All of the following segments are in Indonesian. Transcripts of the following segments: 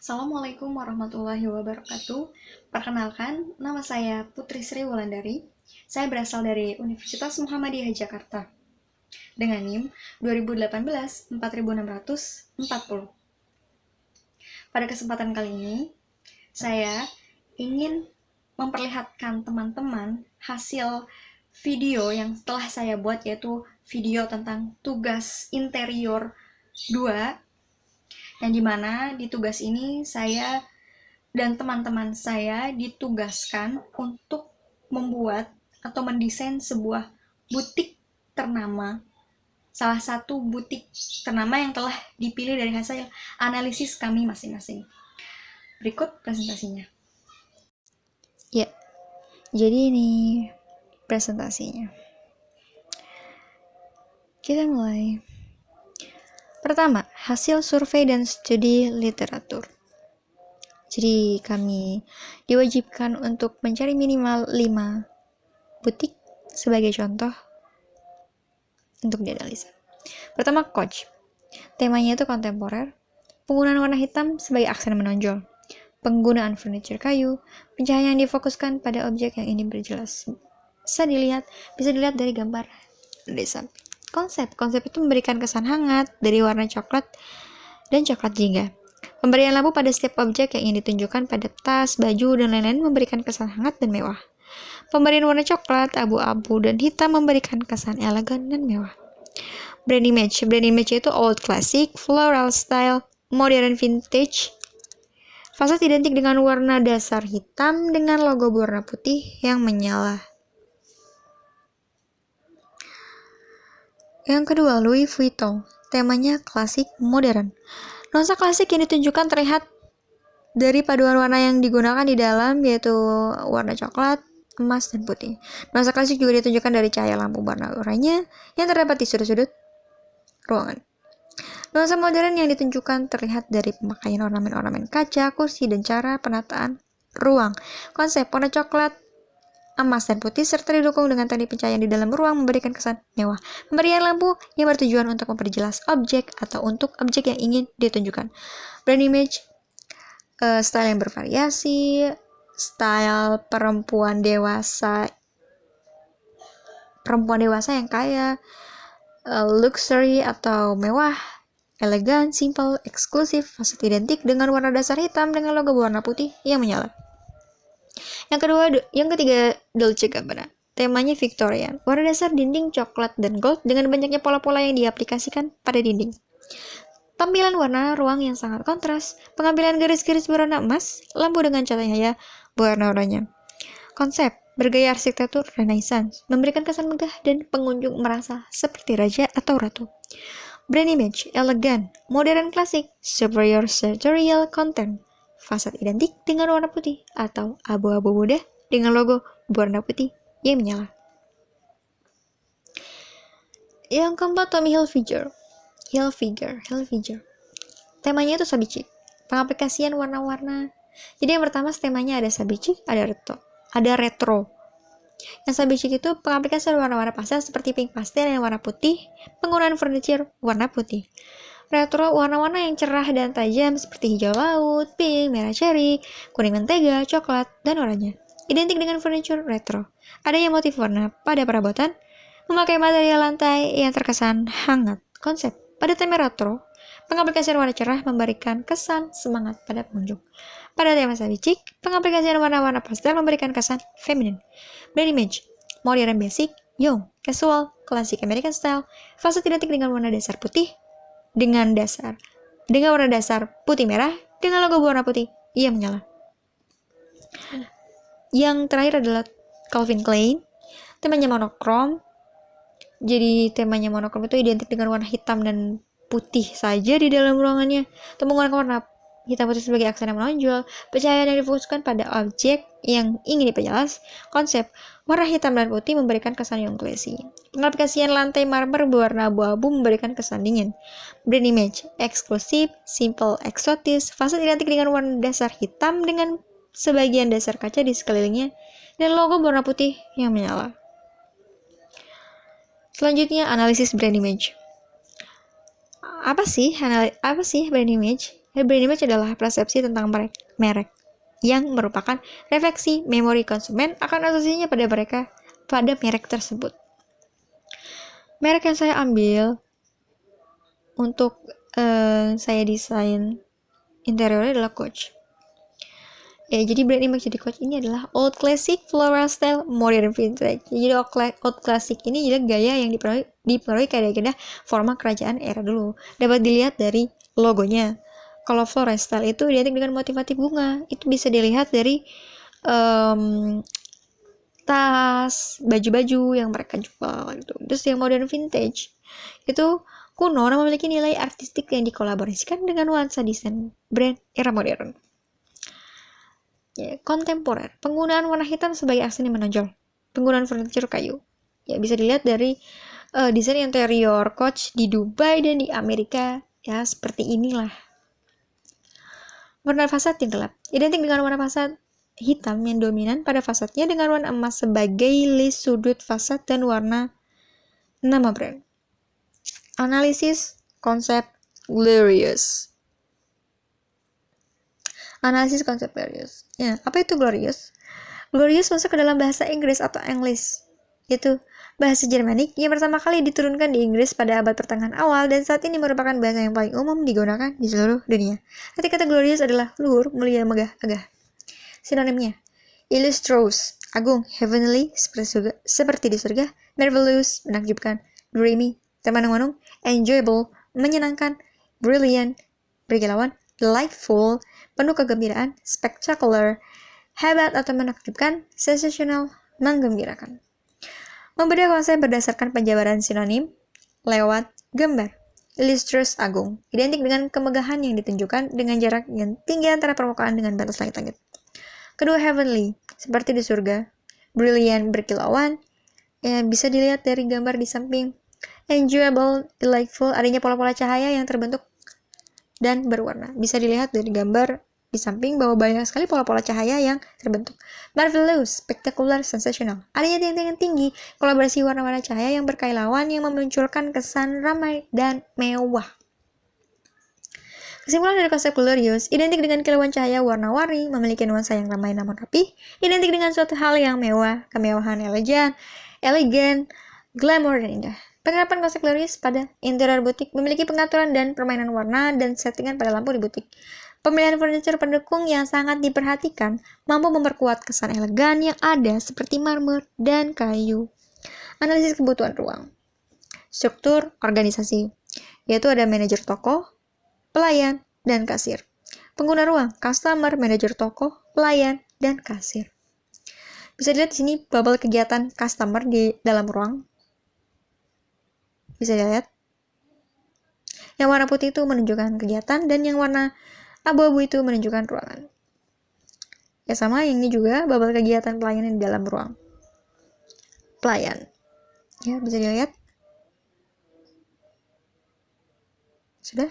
Assalamualaikum warahmatullahi wabarakatuh. Perkenalkan, nama saya Putri Sri Wulandari. Saya berasal dari Universitas Muhammadiyah Jakarta dengan NIM 2018 4640. Pada kesempatan kali ini, saya ingin memperlihatkan teman-teman hasil video yang telah saya buat, yaitu video tentang tugas interior 2, yang dimana di tugas ini saya dan teman-teman saya ditugaskan untuk membuat atau mendesain sebuah butik ternama, salah satu butik ternama yang telah dipilih dari hasil analisis kami masing-masing. Berikut presentasinya. Ya, jadi ini presentasinya. Kita mulai. Pertama, hasil survei dan studi literatur. Jadi kami diwajibkan untuk mencari minimal 5 butik sebagai contoh untuk dianalisa. Pertama, Coach. Temanya itu kontemporer. Penggunaan warna hitam sebagai aksen menonjol. Penggunaan furniture kayu. Pencahayaan yang difokuskan pada objek yang ingin berjelas. Bisa dilihat dari gambar di samping. Konsep itu memberikan kesan hangat dari warna coklat dan coklat jingga. Pemberian lampu pada setiap objek yang ingin ditunjukkan pada tas, baju, dan lain-lain memberikan kesan hangat dan mewah. Pemberian warna coklat, abu-abu, dan hitam memberikan kesan elegan dan mewah. Brand image itu old classic, floral style, modern vintage. Fasad identik dengan warna dasar hitam dengan logo berwarna putih yang menyala. Yang kedua, Louis Vuitton. Temanya klasik modern. Nuansa klasik yang ditunjukkan terlihat dari paduan warna yang digunakan di dalam, yaitu warna coklat, emas, dan putih. Nuansa klasik juga ditunjukkan dari cahaya lampu warna oranye yang terdapat di sudut-sudut ruangan. Nuansa modern yang ditunjukkan terlihat dari pemakaian ornamen-ornamen kaca, kursi, dan cara penataan ruang. Konsep warna coklat, emas, dan putih serta didukung dengan teknik pencahayaan di dalam ruang memberikan kesan mewah. Pemberian lampu yang bertujuan untuk memperjelas objek atau untuk objek yang ingin ditunjukkan. Brand image, style yang bervariasi, style perempuan dewasa yang kaya, luxury atau mewah, elegan, simple, eksklusif, fasad identik dengan warna dasar hitam dengan logo berwarna putih yang menyala. Yang ketiga, Dolce & Gabbana. Temanya Victorian. Warna dasar dinding coklat dan gold dengan banyaknya pola-pola yang diaplikasikan pada dinding. Tampilan warna ruang yang sangat kontras, pengambilan garis-garis berwarna emas, lampu dengan cahaya berwarna oranye. Konsep bergaya arsitektur Renaissance, memberikan kesan megah dan pengunjung merasa seperti raja atau ratu. Brand image, elegan, modern klasik, superior sartorial content. Fasad identik dengan warna putih atau abu-abu muda dengan logo berwarna putih yang menyala. Yang keempat, Tommy Hilfiger. Temanya itu sabi chic, pengaplikasian warna-warna. Jadi yang pertama temanya ada sabi chic, ada retro. Yang sabi chic itu pengaplikasian warna-warna pastel seperti pink pastel dan warna putih, penggunaan furniture warna putih. Retro, warna-warna yang cerah dan tajam seperti hijau laut, pink, merah cherry, kuning mentega, coklat, dan oranye. Identik dengan furniture retro. Adanya motif warna pada perabotan, memakai material lantai yang terkesan hangat. Konsep pada tema retro, pengaplikasian warna cerah memberikan kesan semangat pada pengunjung. Pada tema sabi chic, pengaplikasian warna-warna pastel memberikan kesan feminin. Brand image, modern basic, young, casual, klasik American style, fasad identik dengan warna dasar putih, dengan warna dasar putih merah dengan logo berwarna putih yang menyala. Yang terakhir adalah Calvin Klein. Temanya monokrom. Jadi temanya monokrom itu identik dengan warna hitam dan putih saja di dalam ruangannya. Atau menggunakan warna hitam putih sebagai aksen yang menonjol. Pencahayaan yang difokuskan pada objek yang ingin diperjelas. Konsep warna hitam dan putih memberikan kesan yang classy. Pengaplikasian lantai marmer berwarna abu-abu memberikan kesan dingin. Brand image, eksklusif, simple, eksotis. Fasad identik dengan warna dasar hitam dengan sebagian dasar kaca di sekelilingnya dan logo berwarna putih yang menyala. Selanjutnya, analisis brand image. Apa sih brand image? Brand image adalah persepsi tentang merek yang merupakan refleksi memori konsumen akan asosiasinya pada merek tersebut. Merek yang saya ambil untuk saya desain interiornya adalah Coach. Ya, jadi brand image di Coach ini adalah old classic, floral style, modern vintage. Jadi old classic ini jadi gaya yang dipengaruhi kadang-kadang forma kerajaan era dulu. Dapat dilihat dari logonya. Kalau floral style itu identik dengan motif-motif bunga. Itu bisa dilihat dari tas, baju-baju yang mereka jual gitu. Terus yang modern vintage itu kuno namun memiliki nilai artistik yang dikolaborasikan dengan nuansa desain brand era modern. Ya, kontemporer, penggunaan warna hitam sebagai aksen yang menonjol. Penggunaan furniture kayu. Ya, bisa dilihat dari desain interior Coach di Dubai dan di Amerika. Ya, seperti inilah. Warna fasad yang gelap. Identik dengan warna fasad hitam yang dominan pada fasadnya dengan warna emas sebagai list sudut fasad dan warna nama brand. Analisis konsep glorious. Analisis konsep glorious. Ya, apa itu glorious? Glorious masuk ke dalam bahasa Inggris atau English. Itu bahasa Jermanik yang pertama kali diturunkan di Inggris pada abad pertengahan awal dan saat ini merupakan bahasa yang paling umum digunakan di seluruh dunia. Arti kata glorious adalah luhur, mulia, megah, agah. Sinonimnya: illustrious, agung, heavenly, seperti di surga, marvelous, menakjubkan, dreamy, termanung-manung, enjoyable, menyenangkan, brilliant, berkilauan, delightful, penuh kegembiraan, spectacular, hebat atau menakjubkan, sensational, menggembirakan. Membedah konsep berdasarkan penjabaran sinonim lewat gambar. Illustrious, agung, identik dengan kemegahan yang ditunjukkan dengan jarak yang tinggi antara permukaan dengan batas langit-langit. Kedua, heavenly, seperti di surga. Brilliant, berkilauan, ya, bisa dilihat dari gambar di samping. Enjoyable, delightful, adanya pola-pola cahaya yang terbentuk dan berwarna. Bisa dilihat dari gambar di samping bahwa banyak sekali pola-pola cahaya yang terbentuk. Marvelous, spectacular, sensational. Adanya tiang-tiang tinggi, kolaborasi warna-warna cahaya yang berkilauan yang memunculkan kesan ramai dan mewah. Kesimpulan dari konsep glorious, identik dengan kilauan cahaya warna-warni, memiliki nuansa yang ramai namun rapi, identik dengan suatu hal yang mewah, kemewahan elegan, glamour, dan indah. Penerapan konsep glorious pada interior butik memiliki pengaturan dan permainan warna dan settingan pada lampu di butik. Pemilihan furniture pendukung yang sangat diperhatikan mampu memperkuat kesan elegan yang ada seperti marmer dan kayu. Analisis kebutuhan ruang. Struktur organisasi, yaitu ada manajer toko, pelayan, dan kasir. Pengguna ruang, customer, manajer toko, pelayan, dan kasir. Bisa dilihat di sini bubble kegiatan customer di dalam ruang. Bisa dilihat. Yang warna putih itu menunjukkan kegiatan dan yang warna abu-abu itu menunjukkan ruangan. Ya sama, ini juga bubble kegiatan pelayan di dalam ruang. Pelayan. Ya, bisa dilihat. Sudah?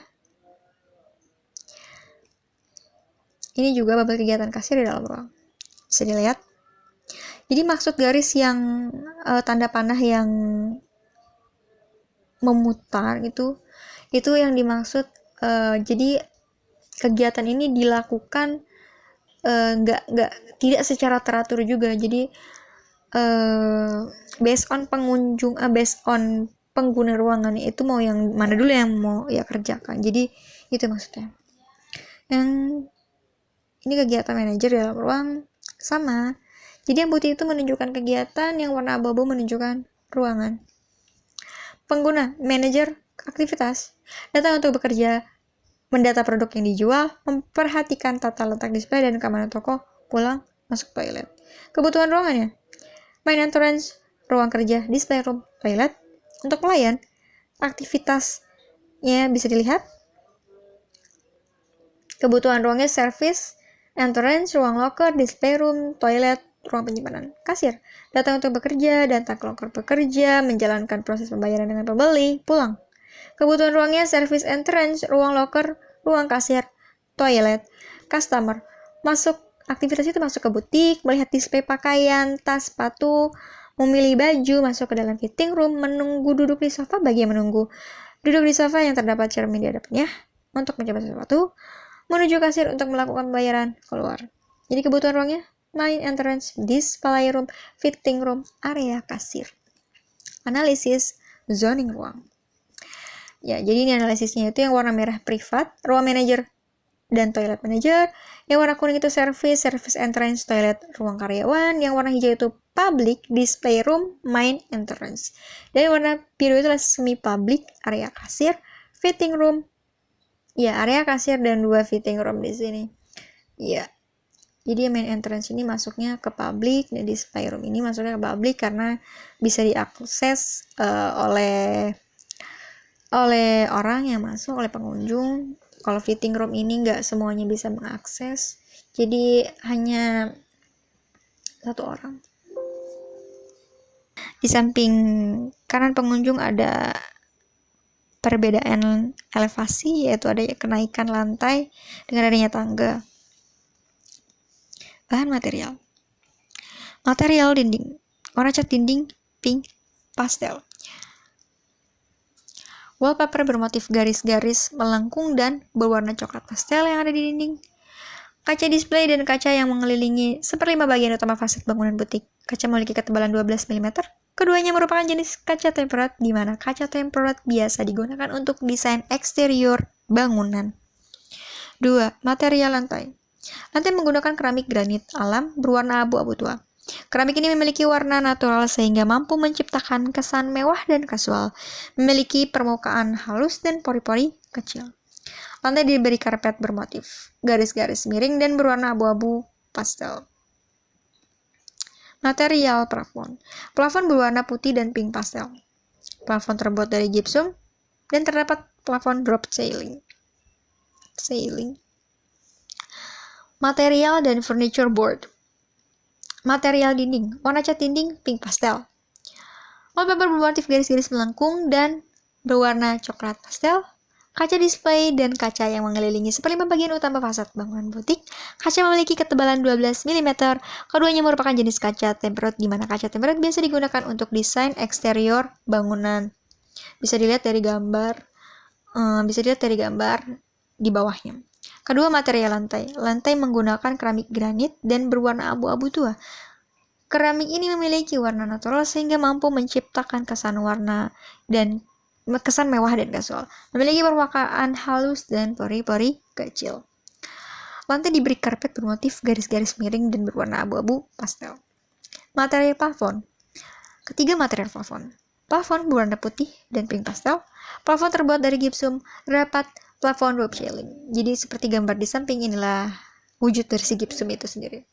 Ini juga bubble kegiatan kasir di dalam ruang. Bisa dilihat. Jadi maksud garis yang tanda panah yang memutar itu yang dimaksud. Jadi kegiatan ini dilakukan tidak secara teratur juga. Jadi based on pengguna ruangan itu mau yang mana dulu yang mau ya kerjakan. Jadi itu maksudnya. Yang ini kegiatan manajer dalam ruang sama. Jadi yang putih itu menunjukkan kegiatan, yang warna abu-abu menunjukkan ruangan. Pengguna, manajer, aktivitas, datang untuk bekerja, mendata produk yang dijual, memperhatikan tata letak display dan keamanan toko, pulang, masuk toilet. Kebutuhan ruangannya, main entrance, ruang kerja, display room, toilet. Untuk pelayan, aktivitasnya bisa dilihat. Kebutuhan ruangnya service, entrance, ruang locker, display room, toilet, ruang penyimpanan. Kasir, datang untuk bekerja, datang ke loker bekerja, menjalankan proses pembayaran dengan pembeli, pulang. Kebutuhan ruangnya service entrance, ruang locker, ruang kasir, toilet. Customer, aktivitas itu masuk ke butik, melihat display pakaian, tas, sepatu, memilih baju, masuk ke dalam fitting room, menunggu duduk di sofa bagi yang menunggu. Duduk di sofa yang terdapat cermin di hadapannya untuk mencoba sesuatu. menuju kasir untuk melakukan pembayaran, keluar. Jadi kebutuhan ruangnya main entrance, display room, fitting room, area kasir. Analisis zoning ruang. Ya, jadi ini analisisnya itu yang warna merah privat, ruang manajer dan toilet manager. Yang warna kuning itu service entrance, toilet, ruang karyawan. Yang warna hijau itu public, display room, main entrance. Dan warna biru itu adalah semi public, area kasir, fitting room. Ya, area kasir dan 2 fitting room di sini. Ya. Jadi main entrance ini masuknya ke public dan display room ini masuknya ke public karena bisa diakses oleh orang yang masuk, oleh pengunjung. Kalau fitting room ini nggak semuanya bisa mengakses, jadi hanya satu orang. Di samping kanan pengunjung ada perbedaan elevasi, yaitu ada kenaikan lantai dengan adanya tangga. Bahan material dinding, warna cat dinding pink pastel. Wallpaper bermotif garis-garis melengkung dan berwarna coklat pastel yang ada di dinding. Kaca display dan kaca yang mengelilingi 1/5 bagian utama fasad bangunan butik. Kaca memiliki ketebalan 12 mm. Keduanya merupakan jenis kaca tempered, di mana kaca tempered biasa digunakan untuk desain eksterior bangunan. 2. Material lantai. Lantai menggunakan keramik granit alam berwarna abu-abu tua. Keramik ini memiliki warna natural sehingga mampu menciptakan kesan mewah dan kasual. Memiliki permukaan halus dan pori-pori kecil. Lantai diberi karpet bermotif garis-garis miring dan berwarna abu-abu pastel. Material plafon. Plafon berwarna putih dan pink pastel. Plafon terbuat dari gypsum dan terdapat plafon drop ceiling. Material dan furniture board. Material dinding, warna cat dinding pink pastel. Wallpaper bermotif garis-garis melengkung dan berwarna coklat pastel. Kaca display dan kaca yang mengelilingi 1/5 bagian utama fasad bangunan butik. Kaca memiliki ketebalan 12 mm. Keduanya merupakan jenis kaca tempered, di mana kaca tempered biasa digunakan untuk desain eksterior bangunan. Bisa dilihat dari gambar di bawahnya. Kedua, material lantai. Lantai menggunakan keramik granit dan berwarna abu-abu tua. Keramik ini memiliki warna natural sehingga mampu menciptakan kesan mewah dan kasual. Memiliki permukaan halus dan pori-pori kecil. Lantai diberi karpet bermotif garis-garis miring dan berwarna abu-abu pastel. Material plafon. Ketiga, material plafon. Plafon berwarna putih dan pink pastel. Plafon terbuat dari gypsum, terdapat plafon drop ceiling. Jadi seperti gambar di samping, inilah wujud dari si gypsum itu sendiri.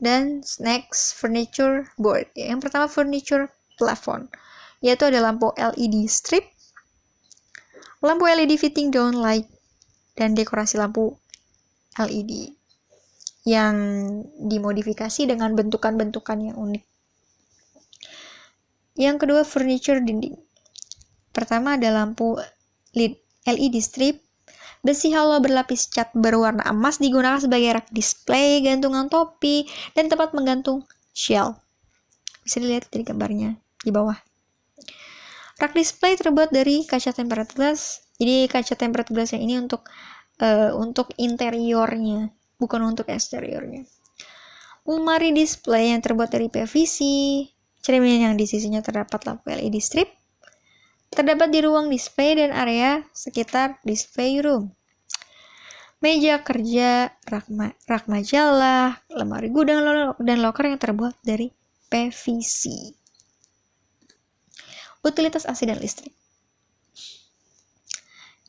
Dan next, furniture board. Yang pertama, furniture plafon, yaitu ada lampu LED strip, lampu LED fitting down light, dan dekorasi lampu LED yang dimodifikasi dengan bentukan-bentukan yang unik. Yang kedua, furniture dinding. Pertama ada lampu LED strip, besi halo berlapis cat berwarna emas digunakan sebagai rak display, gantungan topi, dan tempat menggantung shell. Bisa dilihat dari gambarnya di bawah. Rak display terbuat dari kaca tempered glass. Jadi kaca tempered glass yang ini untuk interiornya, bukan untuk eksteriornya. Lemari display yang terbuat dari PVC. Cermin yang di sisinya terdapat lampu LED strip. Terdapat di ruang display dan area sekitar display room. Meja kerja, rak majalah, lemari gudang, dan loker yang terbuat dari PVC. Utilitas AC dan listrik.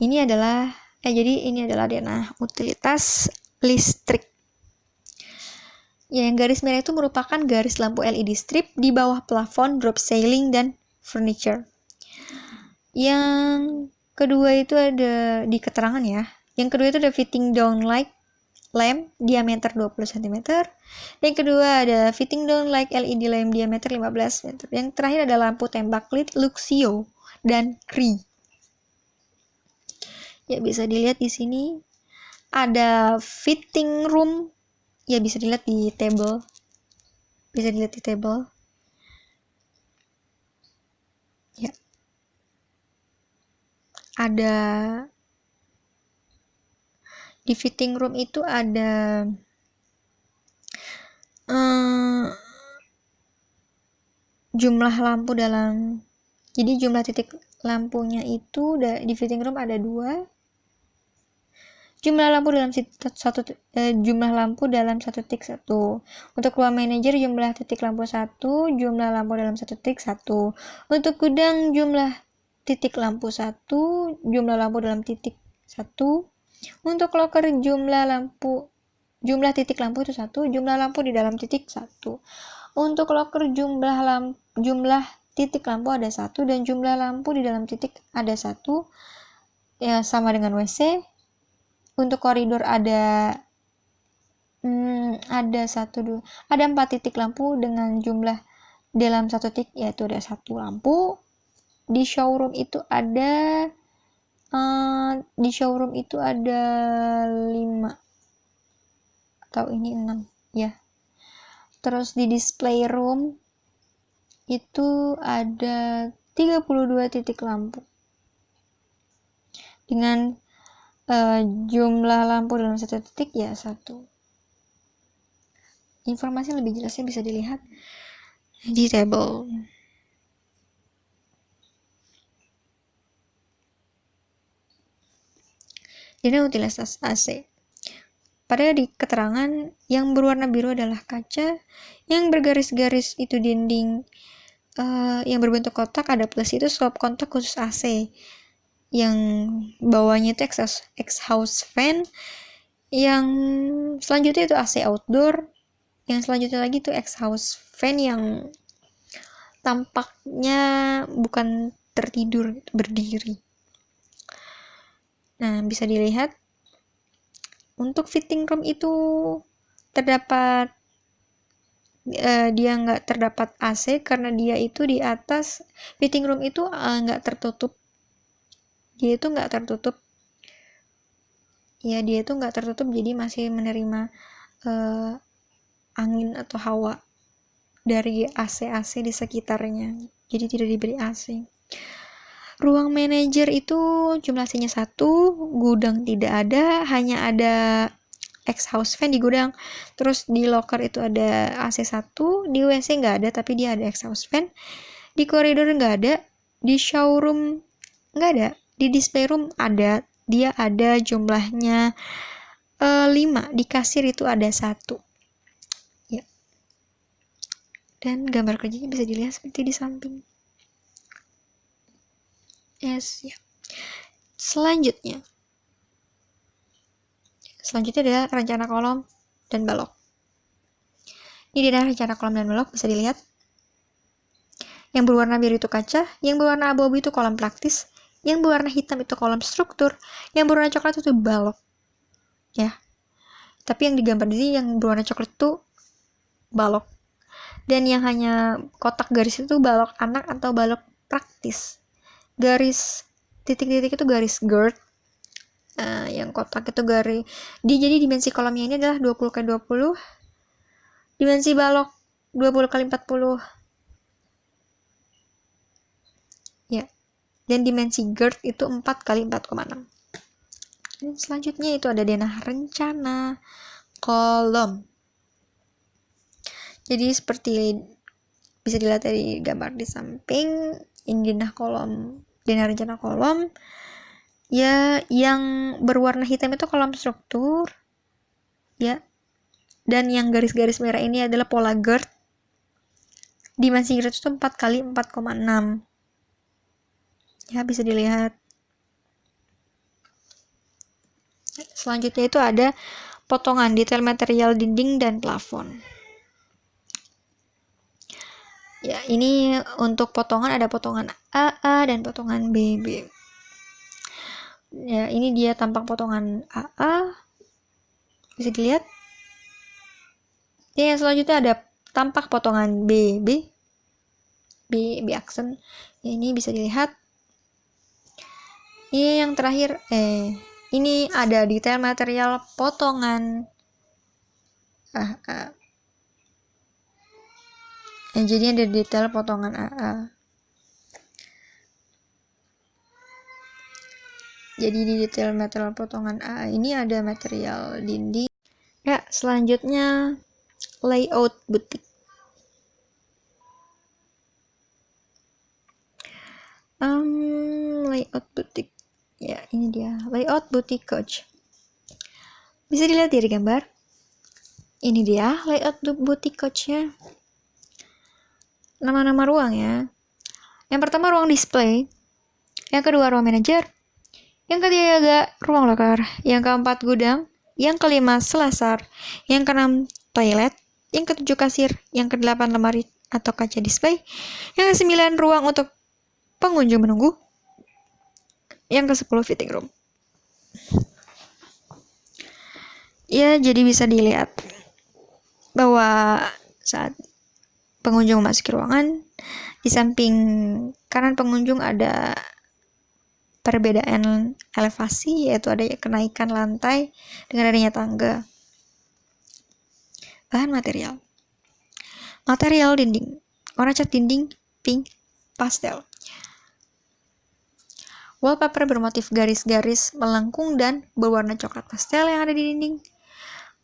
Ini adalah denah utilitas listrik. Yang garis merah itu merupakan garis lampu LED strip di bawah plafon, drop ceiling, dan furniture. Yang kedua itu ada di keterangan ya. Yang kedua itu ada fitting down light lamp diameter 20 cm. Yang kedua ada fitting down light LED lamp diameter 15 cm. Yang terakhir ada lampu tembak lit Luxio dan Cree. Ya, bisa dilihat di sini ada fitting room. Ya, bisa dilihat di table. Ya. Ada Di fitting room itu ada jumlah lampu dalam, jadi jumlah titik lampunya itu di fitting room ada 2. Jumlah lampu dalam jumlah lampu dalam satu titik 1. Untuk ruang manajer jumlah titik lampu 1, jumlah lampu dalam satu titik 1. Untuk gudang jumlah titik lampu 1, jumlah lampu dalam titik 1. Untuk locker jumlah titik lampu itu 1, jumlah lampu di dalam titik 1. Untuk locker jumlah titik lampu ada 1 dan jumlah lampu di dalam titik ada 1. Ya, sama dengan WC. Untuk koridor ada 4 titik lampu dengan jumlah dalam satu titik yaitu ada 1 lampu. Di showroom itu ada 5 atau ini 6 ya. Terus di display room itu ada 32 titik lampu dengan jumlah lampu dalam satu titik ya 1. Informasi lebih jelasnya bisa dilihat di tabel. Ini utilitas AC. Pada di keterangan, yang berwarna biru adalah kaca, yang bergaris-garis itu dinding, yang berbentuk kotak ada plus itu stop kontak khusus AC. Yang bawahnya itu exhaust fan, yang selanjutnya itu AC outdoor, yang selanjutnya lagi itu exhaust fan yang tampaknya bukan tertidur, berdiri. Nah, bisa dilihat untuk fitting room itu terdapat dia nggak terdapat AC karena dia itu di atas fitting room itu nggak tertutup. Dia itu nggak tertutup, jadi masih menerima angin atau hawa dari AC di sekitarnya, jadi tidak diberi AC. Ruang manajer itu jumlah AC-nya 1, gudang tidak ada, hanya ada exhaust fan di gudang. Terus di locker itu ada AC 1, di WC nggak ada tapi dia ada exhaust fan. Di koridor nggak ada, di showroom nggak ada, di display room ada, dia ada jumlahnya 5, di kasir itu ada 1 ya. Dan gambar kerjanya bisa dilihat seperti di samping. Yes, ya. Selanjutnya adalah rencana kolom dan balok. Ini adalah rencana kolom dan balok, bisa dilihat. Yang berwarna biru itu kaca, yang berwarna abu-abu itu kolom praktis, yang berwarna hitam itu kolom struktur, yang berwarna coklat itu balok. Ya. Tapi yang digambar di sini yang berwarna coklat itu balok. Dan yang hanya kotak garis itu balok anak atau balok praktis. Garis titik-titik itu garis GERD. Yang kotak itu garis. Jadi dimensi kolomnya ini adalah 20x20. Dimensi balok 20x40. Ya. Dan dimensi GERD itu 4x4,6. Dan selanjutnya itu ada denah rencana kolom. Jadi seperti bisa dilihat dari gambar di samping, ini denah rencana kolom. Ya, yang berwarna hitam itu kolom struktur. Ya. Dan yang garis-garis merah ini adalah pola GERD. Dimensi GERD itu 4x4,6. Ya, bisa dilihat. Selanjutnya itu ada potongan detail material dinding dan plafon. Ya, ini untuk potongan ada potongan AA dan potongan BB. Ya, ini dia tampak potongan AA. Bisa dilihat. Ya, selanjutnya ada tampak potongan BB. B aksen. Ya, ini bisa dilihat. Ini yang terakhir ini ada detail material potongan AA. Jadi ada detail potongan AA. Jadi di detail material potongan A ini ada material dinding. Ya, selanjutnya layout butik. Layout butik. Ya, ini dia layout butik coach. Bisa dilihat dari gambar. Ini dia layout butik coachnya. Nama-nama ruang ya. Yang pertama ruang display. Yang kedua ruang manajer. Yang ketiga ruang loker. Yang keempat gudang. Yang kelima selasar. Yang keenam toilet. Yang ketujuh kasir. Yang kedelapan lemari atau kaca display. Yang kesembilan ruang untuk pengunjung menunggu. Yang ke-10 fitting room. Ya, jadi bisa dilihat bahwa saat pengunjung masuk ke ruangan, di samping kanan pengunjung ada perbedaan elevasi, yaitu ada kenaikan lantai dengan adanya tangga. Bahan material. Material dinding. Warna cat dinding pink pastel. Wallpaper bermotif garis-garis melengkung dan berwarna coklat pastel yang ada di dinding.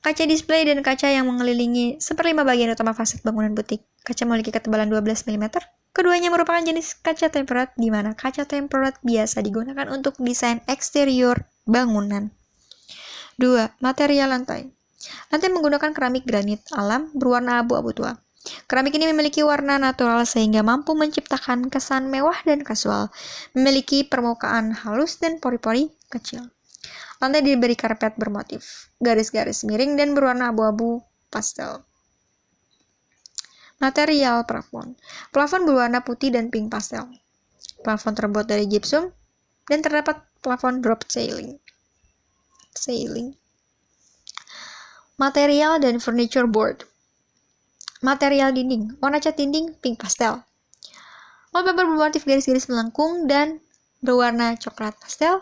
Kaca display dan kaca yang mengelilingi 1/5 bagian utama fasad bangunan butik. Kaca memiliki ketebalan 12 mm. Keduanya merupakan jenis kaca tempered, di mana kaca tempered biasa digunakan untuk desain eksterior bangunan. 2. Material lantai. Lantai menggunakan keramik granit alam berwarna abu-abu tua. Keramik ini memiliki warna natural sehingga mampu menciptakan kesan mewah dan kasual. Memiliki permukaan halus dan pori-pori kecil. Lantai diberi karpet bermotif garis-garis miring dan berwarna abu-abu pastel. Material plafon. Plafon berwarna putih dan pink pastel. Plafon terbuat dari gypsum dan terdapat plafon drop ceiling. Material dan furniture board. Material dinding. Warna cat dinding pink pastel. Wallpaper bermotif garis-garis melengkung dan berwarna coklat pastel.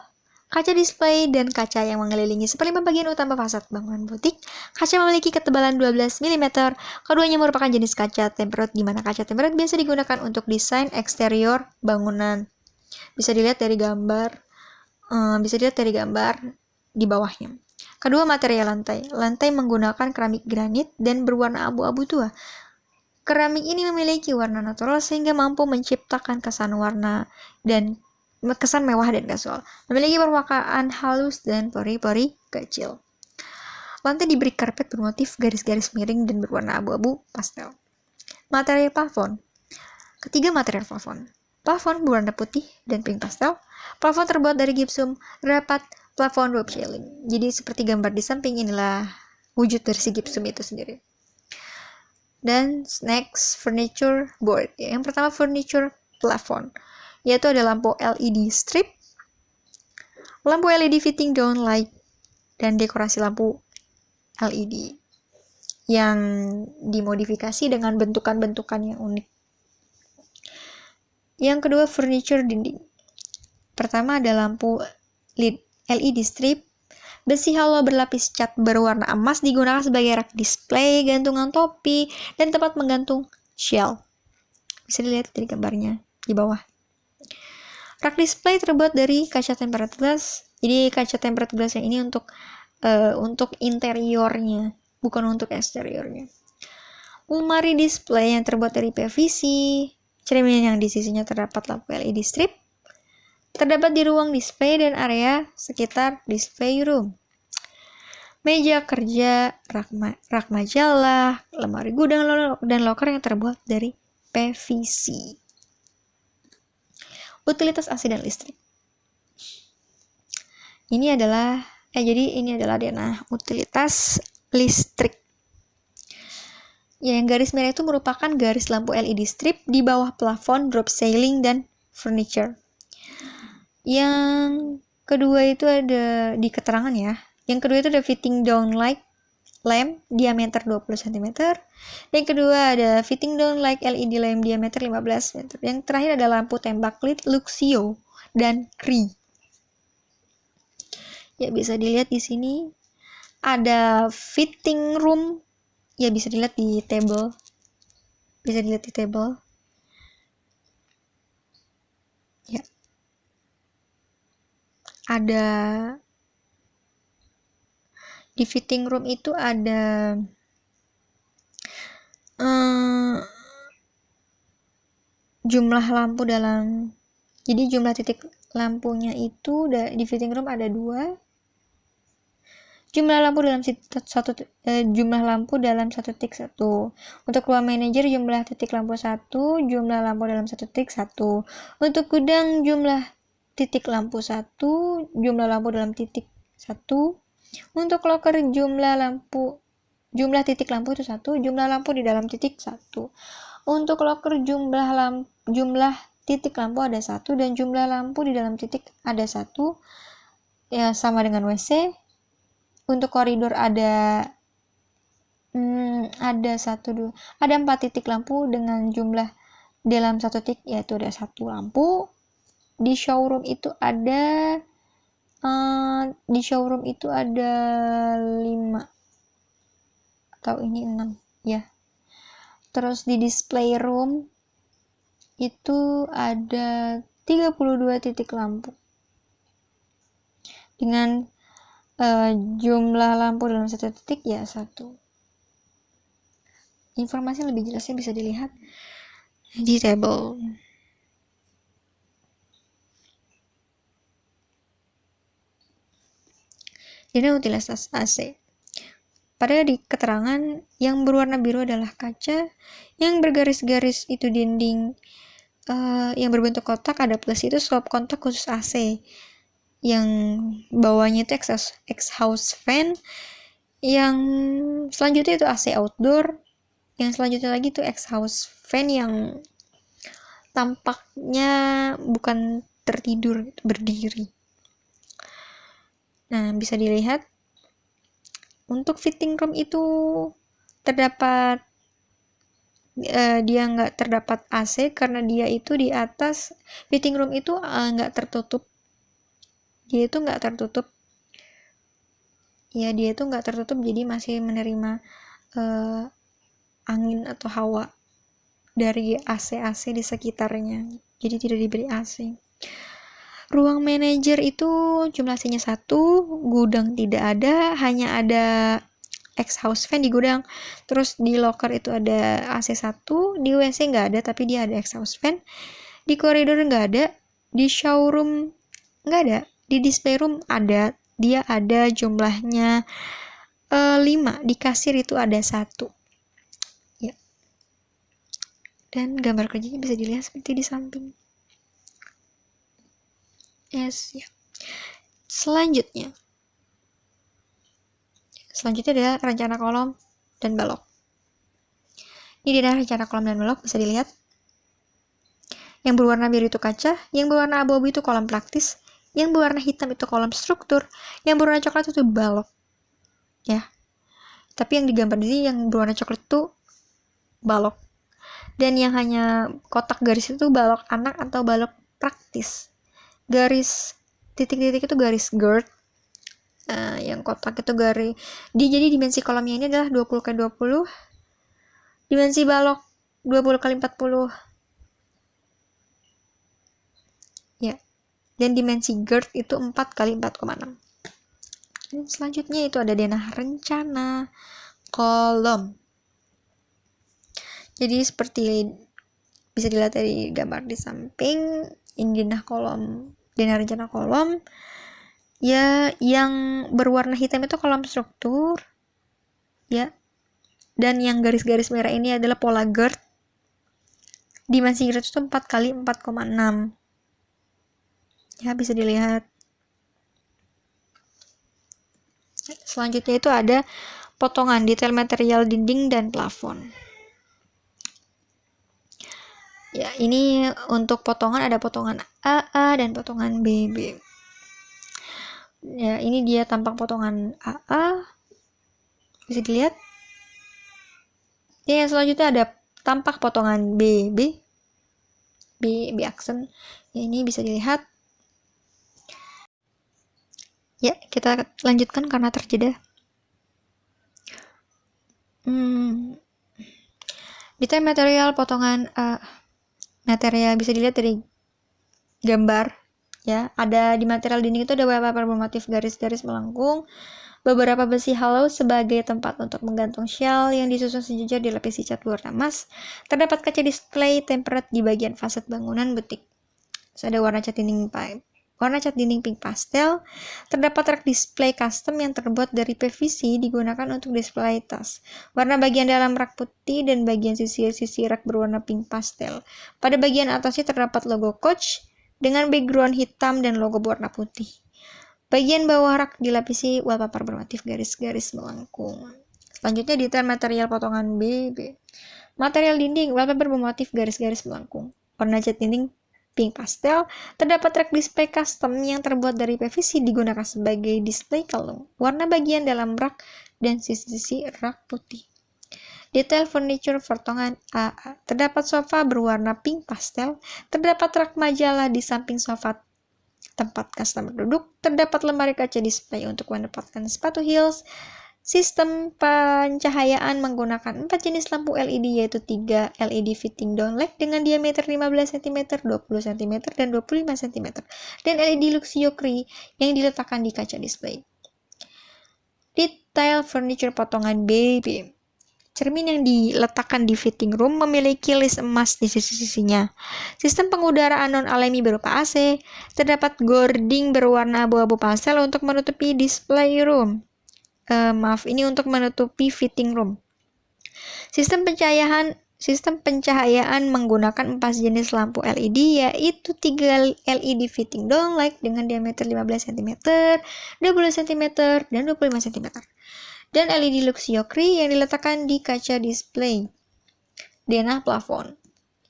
Kaca display dan kaca yang mengelilingi 1/5 bagian utama fasad bangunan butik. Kaca memiliki ketebalan 12 mm. Keduanya merupakan jenis kaca tempered, di mana kaca tempered biasa digunakan untuk desain eksterior bangunan. Bisa dilihat dari gambar di bawahnya. Kedua, material lantai. Lantai menggunakan keramik granit dan berwarna abu-abu tua. Keramik ini memiliki warna natural sehingga mampu menciptakan kesan mewah dan kasual. Memiliki permukaan halus dan pori-pori kecil. Lantai diberi karpet bermotif garis-garis miring dan berwarna abu-abu pastel. Material plafon. Ketiga, material plafon. Plafon berwarna putih dan pink pastel. Plafon terbuat dari gypsum. Terdapat plafon drop ceiling. Jadi seperti gambar di samping, inilah wujud dari si gypsum itu sendiri. Dan next, furniture board. Yang pertama, furniture plafon, yaitu ada lampu LED strip, lampu LED fitting down light, dan dekorasi lampu LED yang dimodifikasi dengan bentukan-bentukan yang unik. Yang kedua, furniture dinding. Pertama ada lampu LED strip, besi halo berlapis cat berwarna emas digunakan sebagai rak display, gantungan topi, dan tempat menggantung shell. Bisa dilihat dari gambarnya di bawah. Rak display terbuat dari kaca tempered glass. Jadi kaca tempered glass yang ini untuk interiornya, bukan untuk eksteriornya. Lemari display yang terbuat dari PVC. Cermin yang di sisinya terdapat lampu LED strip. Terdapat di ruang display dan area sekitar display room. Meja kerja, rak majalah, lemari gudang, dan loker yang terbuat dari PVC. Utilitas AC dan listrik. Ini adalah denah utilitas listrik. Yang garis merah itu merupakan garis lampu LED strip di bawah plafon, drop ceiling, dan furniture. Yang kedua itu ada di keterangan ya. Yang kedua itu ada fitting down light lamp diameter 20 cm. Yang kedua ada fitting down light LED lamp diameter 15 cm. Yang terakhir ada lampu tembak lit Luxio dan Cree. Ya, bisa dilihat di sini ada fitting room. Ya, bisa dilihat di table. Ya. ada di fitting room itu ada jumlah lampu jadi jumlah titik lampunya itu di fitting room ada 2. Jumlah lampu dalam satu titik 1. Untuk ruang manajer jumlah titik lampu 1, jumlah lampu dalam satu titik 1. Untuk gudang jumlah titik lampu 1, jumlah lampu dalam titik 1. Untuk locker jumlah titik lampu itu 1, jumlah lampu di dalam titik 1. Untuk locker jumlah titik lampu ada 1 dan jumlah lampu di dalam titik ada 1. Ya, sama dengan WC. Untuk koridor ada 4 titik lampu dengan jumlah dalam satu titik yaitu ada 1 lampu. Di showroom itu ada 5 atau ini 6 ya. Terus di display room itu ada 32 titik lampu dengan jumlah lampu dalam satu titik ya 1. Informasi lebih jelasnya bisa dilihat di tabel. Ini utilitas AC. Pada di keterangan yang berwarna biru adalah kaca, yang bergaris-garis itu dinding, yang berbentuk kotak ada plus itu stop kontak khusus AC. Yang bawahnya itu exhaust fan, yang selanjutnya itu AC outdoor, yang selanjutnya lagi itu exhaust fan yang tampaknya bukan tertidur, berdiri. Nah, bisa dilihat untuk fitting room itu terdapat dia nggak terdapat AC karena dia itu di atas fitting room itu nggak tertutup. Dia itu nggak tertutup jadi masih menerima angin atau hawa dari AC di sekitarnya, jadi tidak diberi AC. Ruang manajer itu jumlah AC-nya 1, gudang tidak ada, hanya ada exhaust fan di gudang. Terus di locker itu ada AC 1, di WC nggak ada tapi dia ada exhaust fan. Di koridor nggak ada, di showroom nggak ada, di display room ada, dia ada jumlahnya 5, di kasir itu ada 1 ya. Dan gambar kerjanya bisa dilihat seperti di samping. Yes ya. Selanjutnya adalah rencana kolom dan balok. Ini adalah rencana kolom dan balok, bisa dilihat. Yang berwarna biru itu kaca, yang berwarna abu-abu itu kolom praktis, yang berwarna hitam itu kolom struktur, yang berwarna coklat itu balok. Ya. Tapi yang digambar di sini yang berwarna coklat itu balok. Dan yang hanya kotak garis itu balok anak atau balok praktis. Garis titik-titik itu garis GERD. Yang kotak itu garis. Jadi dimensi kolomnya ini adalah 20x20. Dimensi balok 20x40. Ya. Dan dimensi GERD itu 4x4,6. Dan selanjutnya itu ada denah rencana kolom. Jadi seperti bisa dilihat dari gambar di samping, ini denah rencana kolom. Ya, yang berwarna hitam itu kolom struktur. Ya. Dan yang garis-garis merah ini adalah pola GERD. Dimensi GERD itu 4x4,6. Ya, bisa dilihat. Selanjutnya itu ada potongan detail material dinding dan plafon. Ya, ini untuk potongan ada potongan AA dan potongan BB. Ya, ini dia tampak potongan AA. Bisa dilihat. Ya, yang selanjutnya ada tampak potongan BB. BB aksen. Ya, ini bisa dilihat. Ya, kita lanjutkan karena terjeda. Detail material potongan material bisa dilihat dari gambar Ya, ada di material dinding itu ada wallpaper bermotif garis-garis melengkung, beberapa besi hollow sebagai tempat untuk menggantung shell yang disusun sejajar dilapisi cat berwarna emas. Terdapat kaca display tempered di bagian fasad bangunan butik. Terus ada warna cat dinding pink pastel. Terdapat rak display custom yang terbuat dari PVC digunakan untuk display tas. Warna bagian dalam rak putih dan bagian sisi rak berwarna pink pastel. Pada bagian atasnya terdapat logo Coach dengan background hitam dan logo berwarna putih. Bagian bawah rak dilapisi wallpaper bermotif garis-garis melengkung. Selanjutnya detail material potongan BB. Material dinding wallpaper bermotif garis-garis melengkung. Warna cat dinding pink pastel. Terdapat rak display custom yang terbuat dari PVC digunakan sebagai display kalung. Warna bagian dalam rak dan sisi-sisi rak putih. Detail furniture potongan AA. Terdapat sofa berwarna pink pastel. Terdapat rak majalah di samping sofa tempat customer duduk. Terdapat lemari kaca display untuk menempatkan sepatu heels. Sistem pencahayaan menggunakan 4 jenis lampu LED yaitu 3 LED fitting downlight dengan diameter 15 cm, 20 cm, dan 25 cm. Dan LED Luxiocry yang diletakkan di kaca display. Detail furniture potongan BB. Cermin yang diletakkan di fitting room memiliki list emas di sisi-sisinya. Sistem pengudaraan non-alami berupa AC. Terdapat gording berwarna abu-abu pastel untuk menutupi display room. Ini untuk menutupi fitting room. Sistem pencahayaan menggunakan 4 jenis lampu LED yaitu 3 LED fitting downlight dengan diameter 15 cm, 20 cm, dan 25 cm. Dan LED Luxiocry yang diletakkan di kaca display. Denah plafon.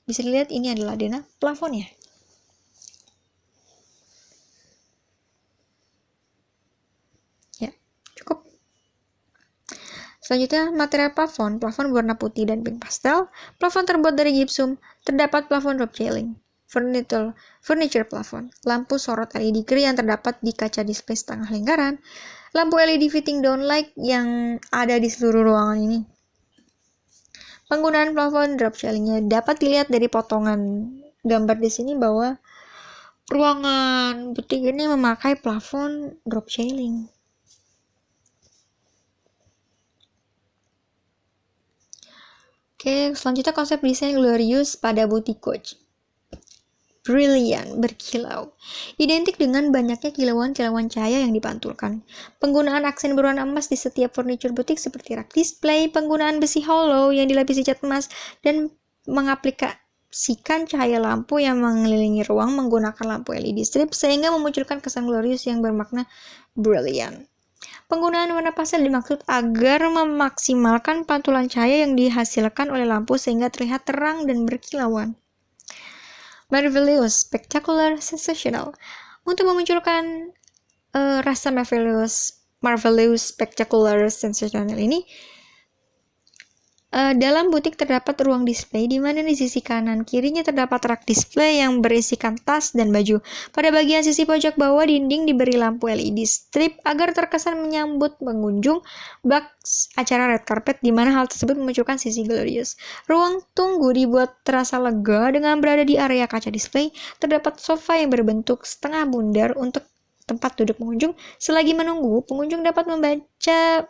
Bisa dilihat ini adalah denah plafonnya. Ya, cukup. Selanjutnya, material plafon berwarna putih dan pink pastel. Plafon terbuat dari gypsum. Terdapat plafon drop ceiling. Furniture plafon. Lampu sorot LED gray yang terdapat di kaca display setengah lingkaran. Lampu LED fitting downlight yang ada di seluruh ruangan ini. Penggunaan plafon drop ceilingnya dapat dilihat dari potongan gambar di sini bahwa ruangan butik ini memakai plafon drop ceiling. Oke, selanjutnya konsep desain glorious pada butik Coach. Brilliant, berkilau. Identik dengan banyaknya kilauan-kilauan cahaya yang dipantulkan. Penggunaan aksen berwarna emas di setiap furniture butik seperti rak display, penggunaan besi hollow yang dilapisi cat emas, dan mengaplikasikan cahaya lampu yang mengelilingi ruang menggunakan lampu LED strip sehingga memunculkan kesan glorious yang bermakna brilliant. Penggunaan warna pastel dimaksud agar memaksimalkan pantulan cahaya yang dihasilkan oleh lampu sehingga terlihat terang dan berkilauan. Marvelous, spectacular, sensational. Untuk memunculkan rasa marvelous, spectacular, sensational ini, dalam butik terdapat ruang display di mana di sisi kanan kirinya terdapat rak display yang berisikan tas dan baju. Pada bagian sisi pojok bawah dinding diberi lampu LED strip agar terkesan menyambut pengunjung bak acara red carpet di mana hal tersebut memunculkan sisi glorious. Ruang tunggu dibuat terasa lega dengan berada di area kaca display. Terdapat sofa yang berbentuk setengah bundar untuk tempat duduk pengunjung. Selagi menunggu, pengunjung dapat membaca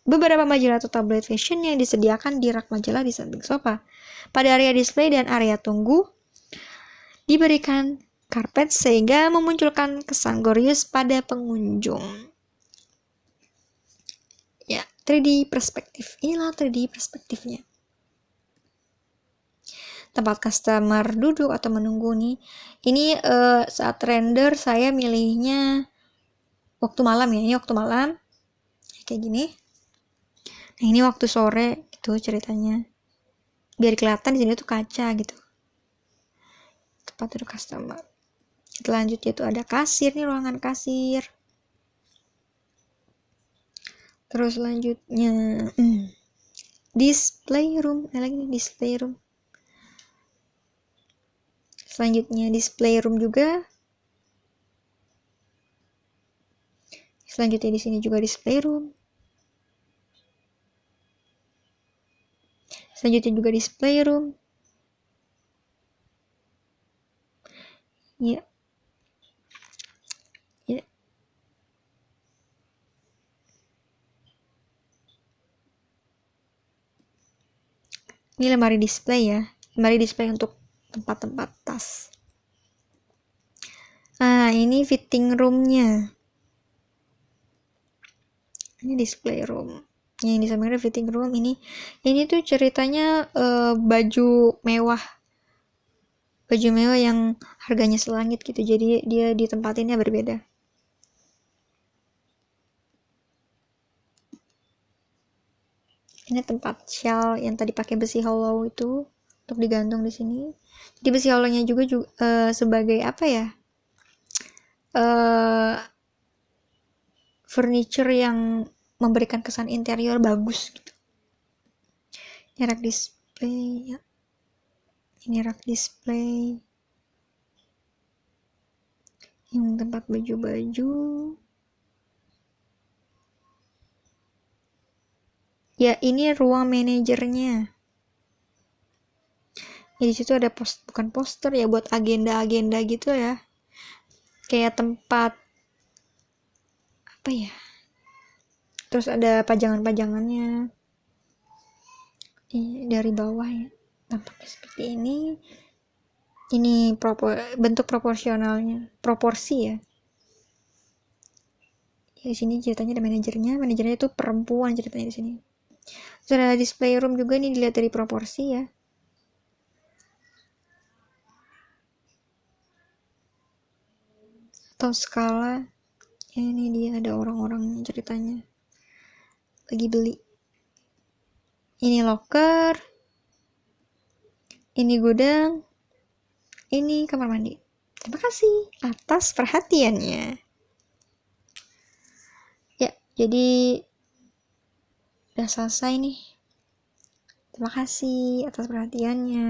beberapa majalah atau tabloid fashion yang disediakan di rak majalah di samping sofa. Pada area display dan area tunggu diberikan karpet sehingga memunculkan kesan glorious pada pengunjung. Ya, 3D perspektif. Inilah 3D perspektifnya. Tempat customer duduk atau menunggu nih. Ini saat render saya milihnya waktu malam ya. Ini waktu malam. Kayak gini. Nah, ini waktu sore gitu ceritanya. Biar kelihatan di sini tuh kaca gitu. Tempat duduk customer. Selanjutnya itu ada kasir nih, ruangan kasir. Terus selanjutnya display room. Lagi nih display room. Selanjutnya display room juga. Selanjutnya di sini juga display room. Selanjutnya juga display room. Ya. Ini lemari display ya, lemari display untuk tempat-tempat tas. Nah, ini fitting roomnya. Ini display room. Yang disampaikan fitting room ini tuh ceritanya baju mewah yang harganya selangit gitu, jadi dia ditempatinnya berbeda. Ini tempat shell yang tadi pakai besi hollow itu untuk digantung di sini. Jadi besi hollownya juga sebagai apa ya, furniture yang memberikan kesan interior bagus gitu. Ini rak display ya. Ini rak display. Ini tempat baju-baju. Ya, ini ruang manajernya. Ya, di situ ada bukan poster ya, buat agenda-agenda gitu ya. Kayak tempat apa ya? Terus ada pajangan-pajangannya. Dari bawah ya. Tampaknya seperti ini. Ini bentuk proporsionalnya, proporsi ya. Di sini ceritanya ada manajernya itu perempuan ceritanya di sini. Terus ada display room juga, ini dilihat dari proporsi ya. Atau skala. Ya, ini dia ada orang-orangnya ceritanya. Lagi beli. Ini locker. Ini gudang. Ini kamar mandi. Terima kasih atas perhatiannya. Ya, jadi udah selesai nih. Terima kasih atas perhatiannya.